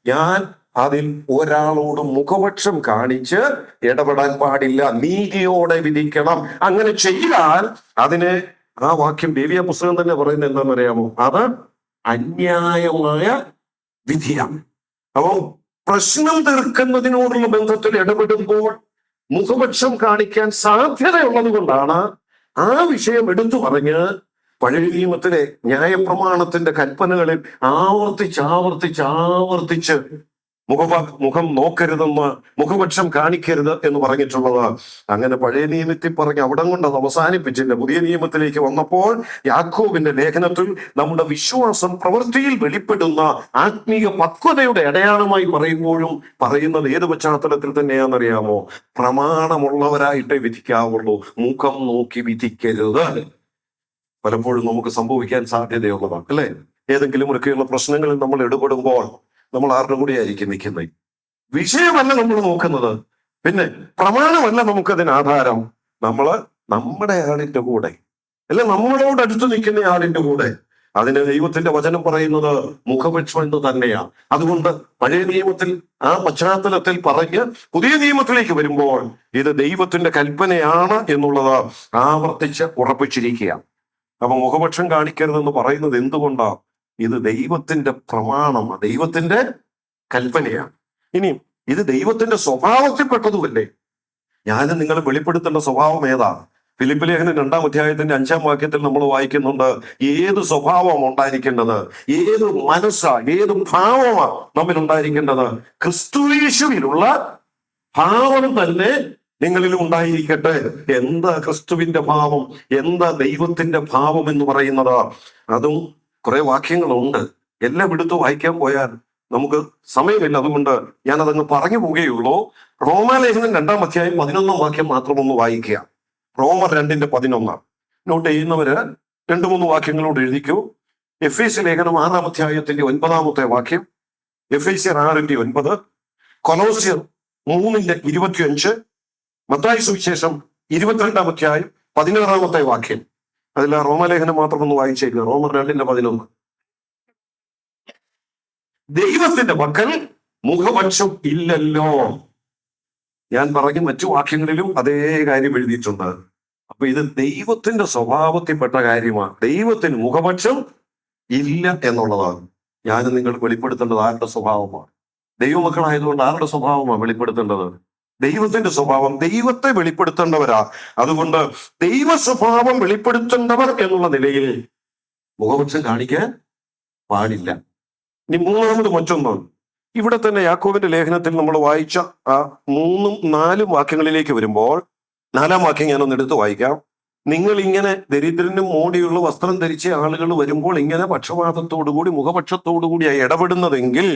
ഞാൻ അതിൽ ഒരാളോട് മുഖപക്ഷം കാണിച്ച് ഇടപെടാൻ പാടില്ല, നീതിയോടെ വിധിക്കണം. അങ്ങനെ ചെയ്താൽ അതിന് ആ വാക്യം ലേവ്യ പുസ്തകം തന്നെ പറയുന്നത് എന്താണെന്നറിയാമോ? അത് അന്യായമായ വിധിയാണ്. അപ്പോ പ്രശ്നം തീർക്കുന്നതിനോടുള്ള ബന്ധത്തിൽ ഇടപെടുമ്പോൾ മുഖപക്ഷം കാണിക്കാൻ സാധ്യതയുള്ളത് കൊണ്ടാണ് ആ വിഷയം എടുത്തു പറഞ്ഞ് പഴയ നിയമത്തിലെ ന്യായപ്രമാണത്തിന്റെ കൽപ്പനകളിൽ ആവർത്തിച്ച് മുഖം നോക്കരുതെന്ന്, മുഖപക്ഷം കാണിക്കരുത് എന്ന് പറഞ്ഞിട്ടുള്ളത്. അങ്ങനെ പഴയ നിയമത്തിൽ പറഞ്ഞ് അവിടം കൊണ്ട് അത് അവസാനിപ്പിച്ചില്ല. പുതിയ നിയമത്തിലേക്ക് വന്നപ്പോൾ യാക്കോബിന്റെ ലേഖനത്തിൽ നമ്മുടെ വിശ്വാസം പ്രവൃത്തിയിൽ വെളിപ്പെടുന്ന ആത്മീയ പക്വതയുടെ അടയാളമായി പറയുമ്പോഴും പറയുന്നത് ഏത് പശ്ചാത്തലത്തിൽ തന്നെയാണെന്നറിയാമോ? പ്രമാണമുള്ളവരായിട്ടേ വിധിക്കാവുള്ളൂ, മുഖം നോക്കി വിധിക്കരുത്. പലപ്പോഴും നമുക്ക് സംഭവിക്കാൻ സാധ്യതയുള്ളതാണ്, അല്ലെ? ഏതെങ്കിലും ഒക്കെയുള്ള പ്രശ്നങ്ങളിൽ നമ്മൾ ഇടപെടുമ്പോൾ നമ്മൾ ആരുടെ കൂടെ ആയിരിക്കും നിൽക്കുന്നത്? വിഷയമല്ല നമ്മൾ നോക്കുന്നത്, പിന്നെ പ്രമാണമല്ല നമുക്കതിന് ആധാരം. നമ്മുടെ ആളിന്റെ കൂടെ, അല്ലെ, നമ്മളോട് അടുത്ത് നിൽക്കുന്ന ആളിന്റെ കൂടെ. അതിന് ദൈവത്തിന്റെ വചനം പറയുന്നത് മുഖപക്ഷം എന്ന് തന്നെയാണ്. അതുകൊണ്ട് പഴയ നിയമത്തിൽ ആ പശ്ചാത്തലത്തിൽ പറഞ്ഞ് പുതിയ നിയമത്തിലേക്ക് വരുമ്പോൾ ഇത് ദൈവത്തിന്റെ കൽപ്പനയാണ് എന്നുള്ളത് ആവർത്തിച്ച് ഉറപ്പിച്ചിരിക്കുക. അപ്പൊ മുഖപക്ഷം കാണിക്കരുതെന്ന് പറയുന്നത് എന്തുകൊണ്ടാണ്? ഇത് ദൈവത്തിന്റെ പ്രമാണമാണ്, ദൈവത്തിന്റെ കൽപ്പനയാണ്. ഇനി ഇത് ദൈവത്തിന്റെ സ്വഭാവത്തിൽപ്പെട്ടതുമല്ലേ? ഞാനും നിങ്ങൾ വെളിപ്പെടുത്തേണ്ട സ്വഭാവം ഏതാ? ഫിലിപ്പ് ലേഖനം 2-ാം അധ്യായത്തിന്റെ 5-ാം വാക്യത്തിൽ നമ്മൾ വായിക്കുന്നുണ്ട്, ഏത് സ്വഭാവം ഉണ്ടായിരിക്കേണ്ടത്, ഏത് മനസ്സാ, ഏത് ഭാവമാണ് നമ്മിൽ ഉണ്ടായിരിക്കേണ്ടത്? ക്രിസ്തുയേശുവിലുള്ള ഭാവം തന്നെ നിങ്ങളിലും ഉണ്ടായിരിക്കട്ടെ. എന്താ ക്രിസ്തുവിന്റെ ഭാവം, എന്താ ദൈവത്തിന്റെ ഭാവം എന്ന് പറയുന്നത്? അതും കുറെ വാക്യങ്ങളുണ്ട്, എല്ലാം എടുത്ത് വായിക്കാൻ പോയാൽ നമുക്ക് സമയമില്ല. അതുകൊണ്ട് ഞാൻ അതങ്ങ് പറഞ്ഞു പോവുകയുള്ളൂ. റോമാലേഖനം 2-ാം അധ്യായം 11-ാം വാക്യം മാത്രം ഒന്ന് വായിക്കുക. റോമർ 2:11. നോട്ട് ചെയ്യുന്നവര് 2-3 വാക്യങ്ങളോട് എഴുതിക്കൂ. എഫേസ്യ ലേഖനം 6-ാം അധ്യായത്തിന്റെ 9-ാമത്തെ വാക്യം, എഫേസ്യർ 6:9, കൊലോസ്യർ 3:25, മത്തായി സുവിശേഷം 22-ാം അധ്യായം 16-ാമത്തെ വാക്യം. അതിൽ ആ റോമാലേഖനം മാത്രം ഒന്ന് വായിച്ചേക്കുക. റോമർ 2:11. ദൈവത്തിന്റെ പക്കൽ മുഖപക്ഷം ഇല്ലല്ലോ. ഞാൻ പറഞ്ഞ മറ്റു വാക്യങ്ങളിലും അതേ കാര്യം എഴുതിയിട്ടുണ്ട്. അപ്പൊ ഇത് ദൈവത്തിന്റെ സ്വഭാവത്തിൽപ്പെട്ട കാര്യമാണ്. ദൈവത്തിന് മുഖപക്ഷം ഇല്ല എന്നുള്ളതാണ്. ഞാൻ നിങ്ങൾ വെളിപ്പെടുത്തേണ്ടത് ആരുടെ സ്വഭാവമാണ്? ദൈവമക്കളായതുകൊണ്ട് ആരുടെ സ്വഭാവമാണ് വെളിപ്പെടുത്തേണ്ടത്? ദൈവത്തിന്റെ സ്വഭാവം. ദൈവത്തെ വെളിപ്പെടുത്തേണ്ടവരാ. അതുകൊണ്ട് ദൈവ സ്വഭാവം വെളിപ്പെടുത്തേണ്ടവർ എന്നുള്ള നിലയിൽ മുഖപക്ഷം കാണിക്കാൻ പാടില്ല. ഇനി മൂന്നാമത് മറ്റൊന്ന്, ഇവിടെ തന്നെ യാക്കോബിന്റെ ലേഖനത്തിൽ നമ്മൾ വായിച്ച ആ 3-4 വാക്യങ്ങളിലേക്ക് വരുമ്പോൾ 4-ാം വാക്യം ഞാനൊന്ന് എടുത്ത് വായിക്കാം. നിങ്ങൾ ഇങ്ങനെ ദരിദ്രനും മോടിയുള്ള വസ്ത്രം ധരിച്ച ആളുകൾ വരുമ്പോൾ ഇങ്ങനെ പക്ഷപാതത്തോടുകൂടി മുഖപക്ഷത്തോടുകൂടിയായി ഇടപെടുന്നതെങ്കിൽ,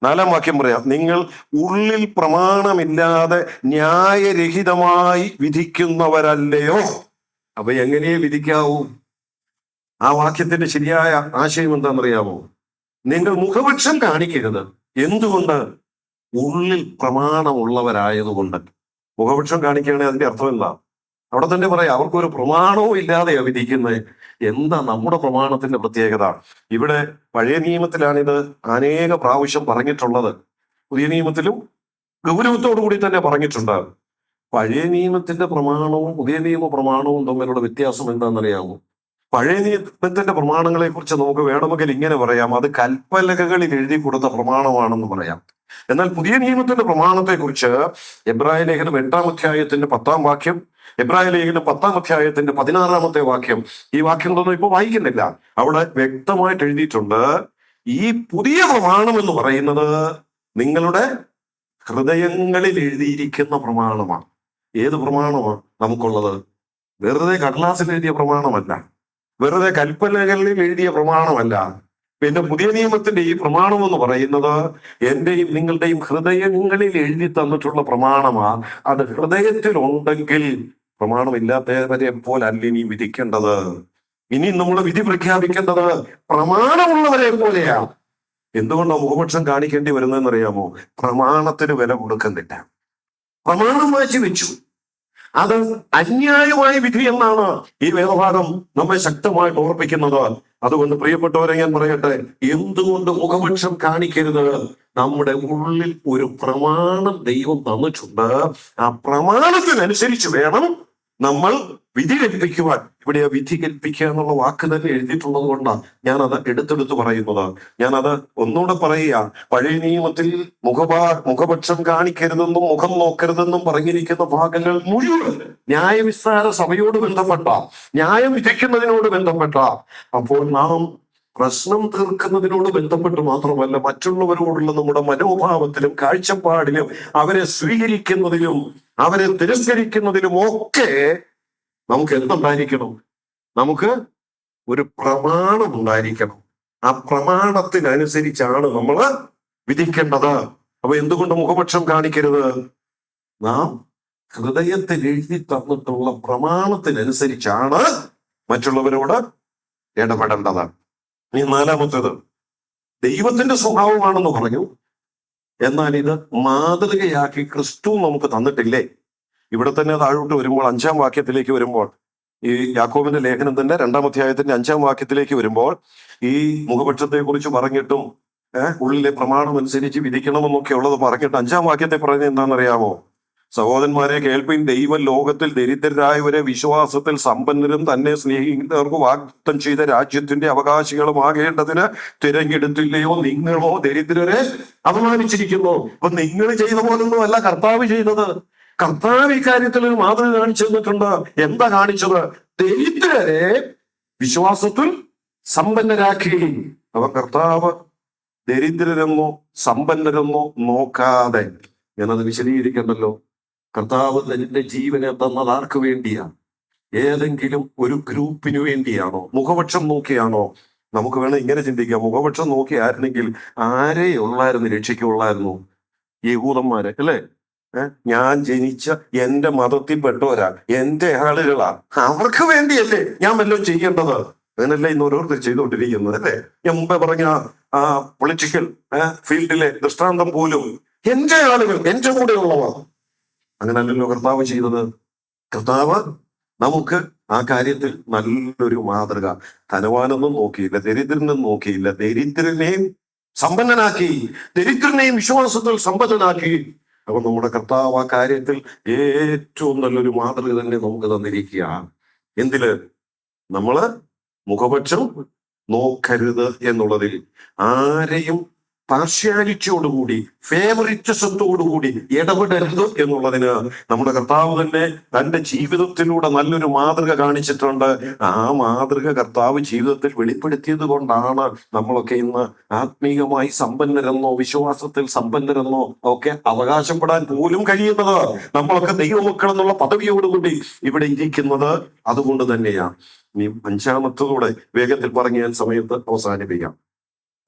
4-ാം വാക്യം പറയാം, നിങ്ങൾ ഉള്ളിൽ പ്രമാണമില്ലാതെ ന്യായരഹിതമായി വിധിക്കുന്നവരല്ലയോ? അപ്പൊ എങ്ങനെയേ വിധിക്കാവൂ? ആ വാക്യത്തിന്റെ ശരിയായ ആശയം എന്താണെന്നറിയാമോ? നിങ്ങൾ മുഖപക്ഷം കാണിക്കരുത്. എന്തുകൊണ്ട്? ഉള്ളിൽ പ്രമാണമുള്ളവരായതുകൊണ്ട്. മുഖപക്ഷം കാണിക്കുകയാണെങ്കിൽ അതിന്റെ അർത്ഥം എന്താ? അവിടെ തന്നെ പറയാം, അവർക്കൊരു പ്രമാണവും ഇല്ലാതെയാ വിധിക്കുന്നത്. എന്താ നമ്മുടെ പ്രമാണത്തിന്റെ പ്രത്യേകത? ഇവിടെ പഴയ നിയമത്തിലാണിത് അനേക പ്രാവശ്യം പറഞ്ഞിട്ടുള്ളത്. പുതിയ നിയമത്തിലും ഗൗരവത്തോടു കൂടി തന്നെ പറഞ്ഞിട്ടുണ്ട്. പഴയ നിയമത്തിന്റെ പ്രമാണവും പുതിയ നിയമ പ്രമാണവും തമ്മിലുള്ള വ്യത്യാസം എന്താണെന്നറിയാമോ? പഴയ നിയമത്തിന്റെ പ്രമാണങ്ങളെ കുറിച്ച് നമുക്ക് വേണമെങ്കിൽ ഇങ്ങനെ പറയാം, അത് കൽപ്പലകകളിൽ എഴുതി കൊടുത്ത പ്രമാണമാണെന്ന് പറയാം. എന്നാൽ പുതിയ നിയമത്തിന്റെ പ്രമാണത്തെ കുറിച്ച് എബ്രായ ലേഖനം 8-ാം അധ്യായത്തിന്റെ 10-ാം വാക്യം, എബ്രായ ലേഖനം 10-ാം അധ്യായത്തിന്റെ 16-ാമത്തെ വാക്യം, ഈ വാക്യങ്ങളൊന്നും ഇപ്പൊ വായിക്കുന്നില്ല. അവിടെ വ്യക്തമായിട്ട് എഴുതിയിട്ടുണ്ട്, ഈ പുതിയ പ്രമാണം എന്ന് പറയുന്നത് നിങ്ങളുടെ ഹൃദയങ്ങളിൽ എഴുതിയിരിക്കുന്ന പ്രമാണമാണ്. ഏത് പ്രമാണമാണ് നമുക്കുള്ളത്? വെറുതെ കടലാസിൽ എഴുതിയ പ്രമാണമല്ല, വെറുതെ കൽപ്പനകളിൽ എഴുതിയ പ്രമാണമല്ല. പിന്നെ പുതിയ നിയമത്തിന്റെ ഈ പ്രമാണം എന്ന് പറയുന്നത് എന്റെയും നിങ്ങളുടെയും ഹൃദയങ്ങളിൽ എഴുതി തന്നിട്ടുള്ള പ്രമാണമാണ്. അത് ഹൃദയത്തിലുണ്ടെങ്കിൽ പ്രമാണമില്ലാത്തവരെ പോലല്ല ഇനി വിധിക്കേണ്ടത്. ഇനി നമ്മൾ വിധി പ്രഖ്യാപിക്കേണ്ടത് പ്രമാണമുള്ളവരെ പോലെയാണ്. എന്തുകൊണ്ടാണ് മുഖപക്ഷം കാണിക്കേണ്ടി വരുന്നതെന്ന് അറിയാമോ? പ്രമാണത്തിന് വില കൊടുക്കുന്നില്ല. പ്രമാണം മാറ്റി വെച്ചു. അത് അന്യായമായ വിധി എന്നാണ് ഈ വേദഭാഗം നമ്മെ ശക്തമായിട്ട് ഓർപ്പിക്കുന്നത്. അതുകൊണ്ട് പ്രിയപ്പെട്ടവരെ ഞാൻ പറയട്ടെ, എന്തുകൊണ്ട് മുഖപക്ഷം കാണിക്കരുത്? നമ്മുടെ ഉള്ളിൽ ഒരു പ്രമാണം ദൈവം തന്നിട്ടുണ്ട്. ആ പ്രമാണത്തിനനുസരിച്ച് വേണം നമ്മൾ വിധി കൽപ്പിക്കുവാൻ. ഇവിടെ വിധി കൽപ്പിക്കുക എന്നുള്ള വാക്ക് തന്നെ എഴുതിയിട്ടുള്ളത് കൊണ്ടാണ് ഞാനത് എടുത്തെടുത്ത് പറയുന്നത്. ഞാനത് ഒന്നുകൂടെ പറയുക. പഴയ നിയമത്തിൽ മുഖപക്ഷം കാണിക്കരുതെന്നും മുഖം നോക്കരുതെന്നും പറഞ്ഞിരിക്കുന്ന ഭാഗങ്ങൾ മുഴുവൻ ന്യായവിസ്താര സഭയോട് ബന്ധപ്പെട്ട, ന്യായം വിധിക്കുന്നതിനോട് ബന്ധപ്പെട്ട. അപ്പോൾ നാം പ്രശ്നം തീർക്കുന്നതിനോട് ബന്ധപ്പെട്ട് മാത്രമല്ല, മറ്റുള്ളവരോടുള്ള നമ്മുടെ മനോഭാവത്തിലും കാഴ്ചപ്പാടിലും അവരെ സ്വീകരിക്കുന്നതിലും അവരെ തിരസ്കരിക്കുന്നതിലും ഒക്കെ നമുക്ക് എന്തുണ്ടായിരിക്കണം? നമുക്ക് ഒരു പ്രമാണം ഉണ്ടായിരിക്കണം. ആ പ്രമാണത്തിനനുസരിച്ചാണ് നമ്മൾ വിധിക്കേണ്ടത്. അപ്പൊ എന്തുകൊണ്ട് മുഖപക്ഷം കാണിക്കരുത്? നാം ഹൃദയത്തിൽ എഴുതി തന്നിട്ടുള്ള പ്രമാണത്തിനനുസരിച്ചാണ് മറ്റുള്ളവരോട് ഇടപെടേണ്ടത്. ഇനി 4-മത്തേത്, ദൈവത്തിന്റെ സ്വഭാവമാണെന്ന് പറഞ്ഞു. എന്നാൽ ഇത് മാതൃകയാക്കി ക്രിസ്തു നമുക്ക് തന്നിട്ടില്ലേ? ഇവിടെ തന്നെ താഴോട്ട് വരുമ്പോൾ 5-ാം വാക്യത്തിലേക്ക് വരുമ്പോൾ, ഈ യാക്കോബിന്റെ ലേഖനം തന്നെ 2-ാം അധ്യായത്തിന്റെ 5-ാം വാക്യത്തിലേക്ക് വരുമ്പോൾ ഈ മുഖപക്ഷത്തെ കുറിച്ച് പറഞ്ഞിട്ടും ഉള്ളിലെ പ്രമാണം അനുസരിച്ച് വിധിക്കണമെന്നൊക്കെ ഉള്ളത് പറഞ്ഞിട്ട് 5-ാം വാക്യത്തെ പറഞ്ഞത് എന്താണെന്നറിയാമോ? സഹോദരന്മാരെ കേൾപ്പിൻ, ദൈവം ലോകത്തിൽ ദരിദ്രരായവരെ വിശ്വാസത്തിൽ സമ്പന്നരും തന്നെ സ്നേഹിക്കുന്നവർക്ക് വാഗ്ദത്തം ചെയ്ത രാജ്യത്തിന്റെ അവകാശികളും ആകേണ്ടതിന് തിരഞ്ഞെടുത്തില്ലയോ? നിങ്ങളോ ദരിദ്രരെ അപമാനിച്ചിരിക്കുന്നു. അപ്പൊ നിങ്ങൾ ചെയ്ത പോലൊന്നും അല്ല കർത്താവ് ചെയ്തത്. കർത്താവ് ഇക്കാര്യത്തിൽ ഒരു മാതൃക കാണിച്ചു തന്നിട്ടുണ്ട്. എന്താ കാണിച്ചത്? ദരിദ്രരെ വിശ്വാസത്തിൽ സമ്പന്നരാക്കി. അവ കർത്താവ് ദരിദ്രരെന്നോ സമ്പന്നരെന്നോ നോക്കാതെ, ഞാനത് വിശദീകരിക്കണ്ടല്ലോ. കർത്താവ് തന്റെ ജീവനെ തന്നത് ആർക്ക് വേണ്ടിയാ? ഏതെങ്കിലും ഒരു ഗ്രൂപ്പിന് വേണ്ടിയാണോ? മുഖപക്ഷം നോക്കിയാണോ? നമുക്ക് വേണം ഇങ്ങനെ ചിന്തിക്കാം. മുഖപക്ഷം നോക്കി ആയിരുന്നെങ്കിൽ ആരെ ഉള്ളായിരുന്നു രക്ഷിക്കുള്ളായിരുന്നു? യഹൂദന്മാരെ അല്ലേ? ഞാൻ ജനിച്ച എന്റെ മതത്തിൽപ്പെട്ടവരാ, എന്റെ ആളുകളാ, അവർക്ക് വേണ്ടിയല്ലേ ഞാൻ വല്ലതും ചെയ്യേണ്ടത്? അങ്ങനല്ലേ ഇന്ന് ഓരോരുത്തർ ചെയ്തുകൊണ്ടിരിക്കുന്നത് അല്ലേ? ഞാൻ മുമ്പേ പറഞ്ഞ പൊളിറ്റിക്കൽ ഫീൽഡിലെ ദൃഷ്ടാന്തം പോലും എന്റെ ആളുകൾ, എന്റെ കൂടെ ഉള്ളവർ. അങ്ങനല്ലല്ലോ കർത്താവ് ചെയ്തത്. കർത്താവ് നമുക്ക് ആ കാര്യത്തിൽ നല്ലൊരു മാതൃക. ധനവാനൊന്നും നോക്കിയില്ല, ദരിദ്രനും നോക്കിയില്ല, ദരിദ്രനെയും സമ്പന്നനാക്കി, ദരിദ്രനെയും വിശ്വാസത്തിൽ സമ്പന്നനാക്കി. അപ്പൊ നമ്മുടെ കർത്താവ് ആ കാര്യത്തിൽ ഏറ്റവും നല്ലൊരു മാതൃക തന്നെ നമുക്ക് തന്നിരിക്കുക. എന്തില്? നമ്മള് മുഖപക്ഷം നോക്കരുത് എന്നുള്ളതിൽ, ആരെയും പാർഷ്യാലിറ്റിയോടുകൂടി ഫേവറിറ്റിസത്തോടുകൂടി ഇടപെടരുത് എന്നുള്ളതിന് നമ്മുടെ കർത്താവ് തന്നെ തന്റെ ജീവിതത്തിലൂടെ നല്ലൊരു മാതൃക കാണിച്ചിട്ടുണ്ട്. ആ മാതൃക കർത്താവ് ജീവിതത്തിൽ വെളിപ്പെടുത്തിയത് കൊണ്ടാണ് നമ്മളൊക്കെ ഇന്ന് ആത്മീയമായി സമ്പന്നരെന്നോ വിശ്വാസത്തിൽ സമ്പന്നരെന്നോ ഒക്കെ അവകാശപ്പെടാൻ പോലും കഴിയുന്നത്. നമ്മളൊക്കെ ദൈവമക്കളെന്നുള്ള പദവിയോടുകൂടി ഇവിടെ ഇരിക്കുന്നത് അതുകൊണ്ട് തന്നെയാണ്. ഇനി 5-മത്തതോടെ വേഗത്തിൽ പറഞ്ഞ് ഞാൻ സമയത്ത് അവസാനിപ്പിക്കാം.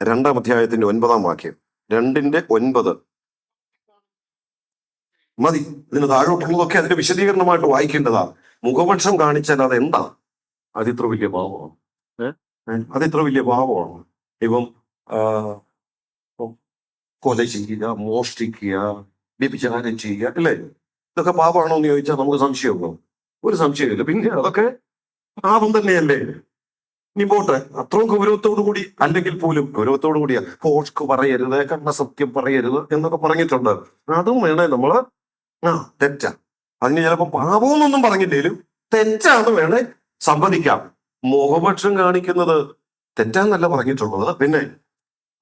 2-ാം അധ്യായത്തിന്റെ 9-ാം വാക്യം, 2:9 മതി. ഇതിന് താഴോട്ടുള്ളതൊക്കെ അതിന്റെ വിശദീകരണമായിട്ട് വായിക്കേണ്ടതാ. മുഖപക്ഷം കാണിച്ചാൽ അതെന്താ? അതിത്ര വലിയ ഭാവമാണ്. അതിത്ര വലിയ ഭാവമാണ്. ഇപ്പം കൊല ചെയ്യുക, മോഷ്ടിക്കുക, വ്യഭിചാരം ചെയ്യുക അല്ലേ? ഇതൊക്കെ പാപമാണോ എന്ന് ചോദിച്ചാൽ നമുക്ക് സംശയമുണ്ടോ? ഒരു സംശയമില്ല. പിന്നെ അതൊക്കെ പാപം തന്നെയല്ലേ? ഇനി പോട്ടെ, അത്രയും ഗൗരവത്തോടു കൂടി അല്ലെങ്കിൽ പോലും ഗൗരവത്തോടു കൂടിയാ പോഷ്ക്ക് പറയരുത്, കണ്ണസത്യം പറയരുത് എന്നൊക്കെ പറഞ്ഞിട്ടുണ്ട്. അതും വേണേ നമ്മള് തെറ്റാ. അതിന് ചിലപ്പോ പാപമെന്നൊന്നും പറഞ്ഞില്ലേലും തെറ്റാന്ന് വേണേ സമ്മതിക്കാം. മുഖപക്ഷം കാണിക്കുന്നത് തെറ്റാന്നല്ല പറഞ്ഞിട്ടുള്ളത്. പിന്നെ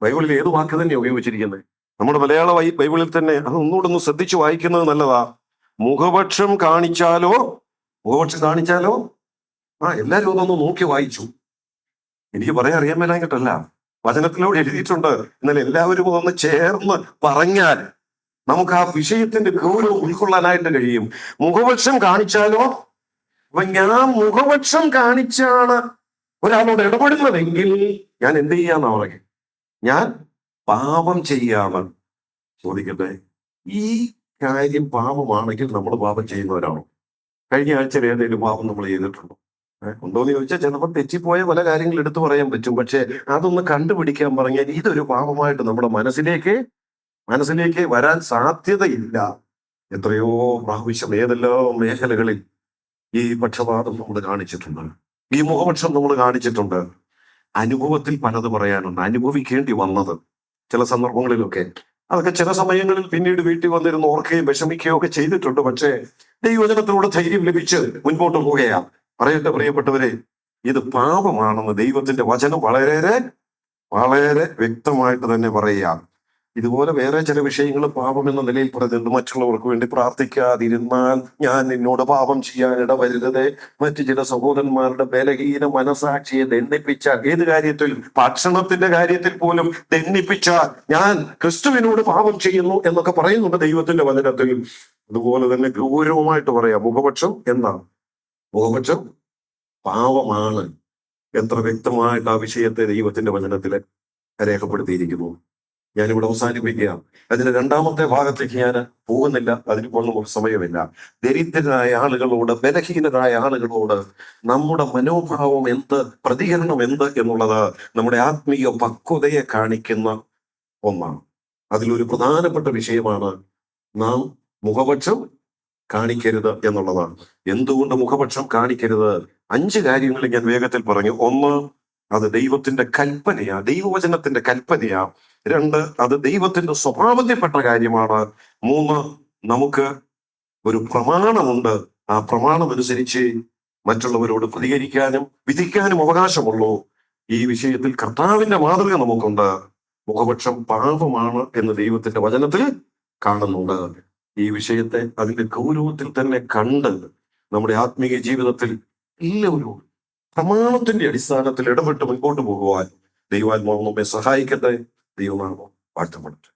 ബൈബിളിൽ ഏത് വാക്ക് തന്നെ ഉപയോഗിച്ചിരിക്കുന്നത്? നമ്മുടെ മലയാള ബൈബിളിൽ തന്നെ അത് ഒന്നുകൂടെ ഒന്ന് ശ്രദ്ധിച്ചു വായിക്കുന്നത് നല്ലതാ. മുഖപക്ഷം കാണിച്ചാലോ എല്ലാരും അതൊന്ന് നോക്കി വായിച്ചു. എനിക്ക് പറയാൻ അറിയാൻ മേലായിട്ടല്ല, വചനത്തിലൂടെ എഴുതിയിട്ടുണ്ട്. എന്നാൽ എല്ലാവരും ഒന്ന് ചേർന്ന് പറഞ്ഞാൽ നമുക്ക് ആ വിഷയത്തിന്റെ ഗൗരവം ഉൾക്കൊള്ളാനായിട്ട് കഴിയും. മുഖപക്ഷം കാണിച്ചാലോ, അപ്പൊ ഞാൻ മുഖപക്ഷം കാണിച്ചാണ് ഒരാളോട് ഇടപെടുന്നതെങ്കിൽ ഞാൻ എന്ത് ചെയ്യാന്നാ പറയും? ഞാൻ പാപം ചെയ്യാന്ന്. ചോദിക്കട്ടെ, ഈ കാര്യം പാപമാണെങ്കിൽ നമ്മൾ പാപം ചെയ്യുന്നവരാണോ? കഴിഞ്ഞ ആഴ്ചയിൽ ഏതെങ്കിലും പാപം നമ്മൾ ചെയ്തിട്ടുണ്ടോ? ഉണ്ടോന്ന് ചോദിച്ചാൽ ചിലപ്പോൾ തെറ്റിപ്പോയ പല കാര്യങ്ങൾ എടുത്തു പറയാൻ പറ്റും. പക്ഷെ അതൊന്ന് കണ്ടുപിടിക്കാൻ പറഞ്ഞാൽ ഇതൊരു പാപമായിട്ട് നമ്മുടെ മനസ്സിലേക്ക് വരാൻ സാധ്യതയില്ല. എത്രയോ പ്രാവശ്യം ഏതെല്ലാം മേഖലകളിൽ ഈ പക്ഷപാതം നമ്മൾ കാണിച്ചിട്ടുണ്ട്, ഈ മുഖപക്ഷം നമ്മൾ കാണിച്ചിട്ടുണ്ട്. അനുഭവത്തിൽ പലത് പറയാനുണ്ട്, അനുഭവിക്കേണ്ടി വന്നത് ചില സന്ദർഭങ്ങളിലൊക്കെ. അതൊക്കെ ചില സമയങ്ങളിൽ പിന്നീട് വീട്ടിൽ വന്നിരുന്ന് ഓർക്കുകയും വിഷമിക്കുകയും ഒക്കെ ചെയ്തിട്ടുണ്ട്. പക്ഷേ ദൈവവചനത്തിലൂടെ ധൈര്യം ലഭിച്ച് മുൻപോട്ട് പോവുകയാ. പറയട്ടെ പ്രിയപ്പെട്ടവരെ, ഇത് പാപമാണെന്ന് ദൈവത്തിന്റെ വചനം വളരെ വളരെ വ്യക്തമായിട്ട് തന്നെ പറയുക. ഇതുപോലെ വേറെ ചില വിഷയങ്ങൾ പാപം എന്ന നിലയിൽ പറയുന്നുണ്ട്. മറ്റുള്ളവർക്ക് വേണ്ടി പ്രാർത്ഥിക്കാതിരുന്നാൽ ഞാൻ നിന്നോട് പാപം ചെയ്യാൻ ഇടവരുതേ. മറ്റു ചില സഹോദരന്മാരുടെ ബലഹീന മനസാക്ഷിയെ ദണ്ഡിപ്പിച്ചാൽ, ഏത് കാര്യത്തിൽ, ഭക്ഷണത്തിന്റെ കാര്യത്തിൽ പോലും ദണ്ഡിപ്പിച്ചാൽ ഞാൻ ക്രിസ്തുവിനോട് പാപം ചെയ്യുന്നു എന്നൊക്കെ പറയുന്നുണ്ട് ദൈവത്തിന്റെ വചനത്തിൽ. അതുപോലെ തന്നെ ഗൗരവമായിട്ട് പറയാം, മുഖപക്ഷം പാപമാണ്. എത്ര വ്യക്തമായിട്ട് ആ വിഷയത്തെ ദൈവത്തിന്റെ വചനത്തിൽ രേഖപ്പെടുത്തിയിരിക്കുന്നു. ഞാനിവിടെ അവസാനിപ്പിക്കുക. അതിന്റെ രണ്ടാമത്തെ ഭാഗത്തേക്ക് ഞാൻ പോകുന്നില്ല, അതിനിപ്പോൾ നമുക്ക് സമയമില്ല. ദരിദ്രരായ ആളുകളോട്, ബലഹീനരായ ആളുകളോട് നമ്മുടെ മനോഭാവം എന്ത്, പ്രതികരണം എന്ത് എന്നുള്ളത് നമ്മുടെ ആത്മീയ പക്വതയെ കാണിക്കുന്ന ഒന്നാണ്. അതിലൊരു പ്രധാനപ്പെട്ട വിഷയമാണ് നാം മുഖപക്ഷം കാണിക്കരുത് എന്നുള്ളതാണ്. എന്തുകൊണ്ട് മുഖപക്ഷം കാണിക്കരുത്? 5 കാര്യങ്ങൾ ഞാൻ വേഗത്തിൽ പറഞ്ഞു. 1, അത് ദൈവത്തിന്റെ കൽപ്പനയാ, ദൈവവചനത്തിന്റെ കൽപ്പനയാ. 2, അത് ദൈവത്തിന്റെ സ്വഭാവത്തിൽപ്പെട്ട കാര്യമാണ്. 3, നമുക്ക് ഒരു പ്രമാണമുണ്ട്. ആ പ്രമാണം അനുസരിച്ച് മറ്റുള്ളവരോട് പ്രതികരിക്കാനും വിധിക്കാനും അവകാശമുള്ളൂ. ഈ വിഷയത്തിൽ കർത്താവിന്റെ മാതൃക നമുക്കുണ്ട്. മുഖപക്ഷം പാപമാണ് എന്ന് ദൈവത്തിന്റെ വചനത്തിൽ കാണുന്നുണ്ട്. ഈ വിഷയത്തെ അതിന്റെ ഗൗരവത്തിൽ തന്നെ കണ്ട് നമ്മുടെ ആത്മീയ ജീവിതത്തിൽ എല്ലാവരും പ്രമാണത്തിന്റെ അടിസ്ഥാനത്തിൽ ഇടപെട്ട് മുൻപോട്ട് പോകുവാൻ ദൈവാത്മാവ് നമ്മെ സഹായിക്കട്ടെ. ദൈവനാമം വാഴ്ത്തപ്പെടട്ടെ.